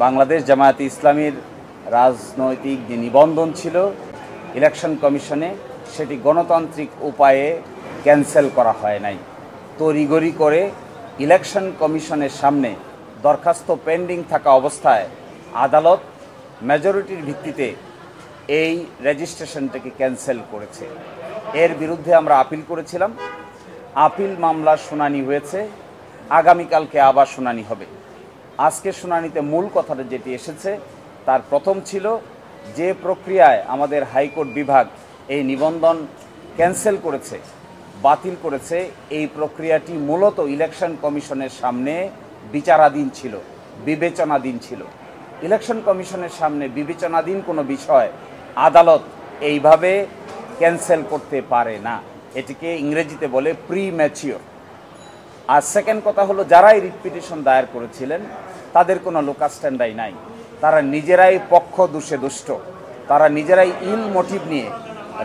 বাংলাদেশ জামায়াতে ইসলামীর রাজনৈতিক যে নিবন্ধন ছিল ইলেকশন কমিশনে, সেটি গণতান্ত্রিক উপায়ে ক্যান্সেল করা হয় নাই। তড়িঘড়ি করে ইলেকশন কমিশনের সামনে দরখাস্ত পেন্ডিং থাকা অবস্থায় আদালত মেজরিটির ভিত্তিতে এই রেজিস্ট্রেশনটাকে ক্যান্সেল করেছে। এর বিরুদ্ধে আমরা আপিল করেছিলাম। আপিল মামলার শুনানি হয়েছে, আগামীকালকে আবার শুনানি হবে। আজকে শুনানিতে মূল কথাটা যেটি এসেছে তার প্রথম ছিল যে প্রক্রিয়ায় আমাদের হাইকোর্ট বিভাগ এই নিবন্ধন ক্যান্সেল করেছে, বাতিল করেছে, এই প্রক্রিয়াটি মূলত ইলেকশন কমিশনের সামনে বিচারাধীন ছিল, বিবেচনাধীন ছিল। ইলেকশন কমিশনের সামনে বিবেচনাধীন কোনো বিষয় আদালত এইভাবে ক্যান্সেল করতে পারে না। এটিকে ইংরেজিতে বলে প্রিম্যাচিওর। আর সেকেন্ড কথা হলো, যারাই রিট পিটিশন দায়ের করেছিলেন তাদের কোনো লোকাল স্ট্যান্ডাই নাই। তারা নিজেরাই পক্ষ দোষে দুষ্ট, তারা নিজেরাই ইল মোটিভ নিয়ে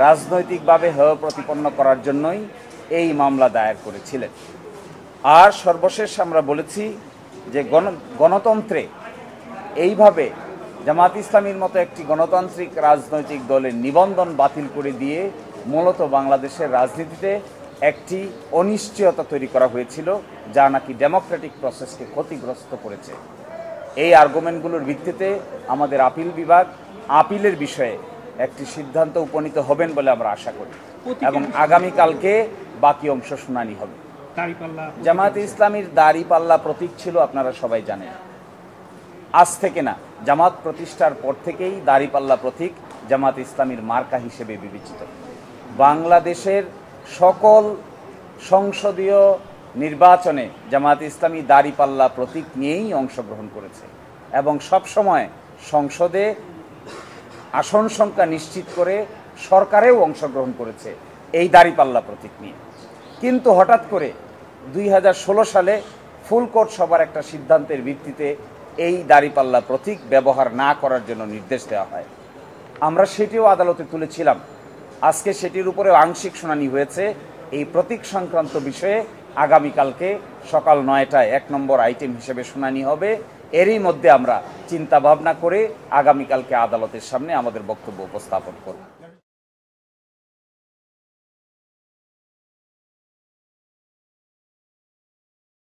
রাজনৈতিকভাবে হেয় প্রতিপন্ন করার জন্যই এই মামলা দায়ের করেছিলেন। আর সর্বশেষ আমরা বলেছি যে গণতন্ত্রে এইভাবে জামাত ইসলামীর মতো একটি গণতান্ত্রিক রাজনৈতিক দলের নিবন্ধন বাতিল করে দিয়ে মূলত বাংলাদেশের রাজনীতিতে একটি অনিশ্চয়তা তৈরি করা হয়েছিল, যা নাকি ডেমোক্রেটিক প্রসেসকে ক্ষতিগ্রস্ত করেছে। এই আর্গুমেন্টগুলোর ভিত্তিতে আমাদের আপিল বিভাগ আপিলের বিষয়ে একটি সিদ্ধান্ত উপনীত হবেন বলে আমরা আশা করি এবং আগামীকালকে বাকি অংশ শুনানি হবে। জামায়াতে ইসলামীর দাড়িপাল্লা প্রতীক ছিল, আপনারা সবাই জানেন। আজ থেকে না, জামাত প্রতিষ্ঠার পর থেকেই দাড়িপাল্লা প্রতীক জামাত ইসলামীর মার্কা হিসেবে বিবেচিত। বাংলাদেশের সকল সংসদীয় নির্বাচনে জামাত ইসলামী দাড়িপাল্লা প্রতীক নিয়েই অংশগ্রহণ করেছে এবং সবসময় সংসদে আসন সংখ্যা নিশ্চিত করে সরকারেও অংশগ্রহণ করেছে এই দাড়িপাল্লা প্রতীক নিয়ে। কিন্তু হঠাৎ করে 2016 সালে ফুল কোর্ট সভার একটা সিদ্ধান্তের ভিত্তিতে এই দাড়িপাল্লা প্রতীক ব্যবহার না করার জন্য নির্দেশ দেওয়া হয়। আমরা সেটিও আদালতে তুলেছিলাম। আজকে সেটির উপরে আংশিক শুনানি হয়েছে। এই প্রতীক সংক্রান্ত বিষয়ে আগামীকালকে সকাল 9টায় 1 নম্বর আইটেম হিসেবে শুনানি হবে। এরই মধ্যে আমরা চিন্তা ভাবনা করে আগামীকালকে আদালতের সামনে আমাদের বক্তব্য উপস্থাপন করব।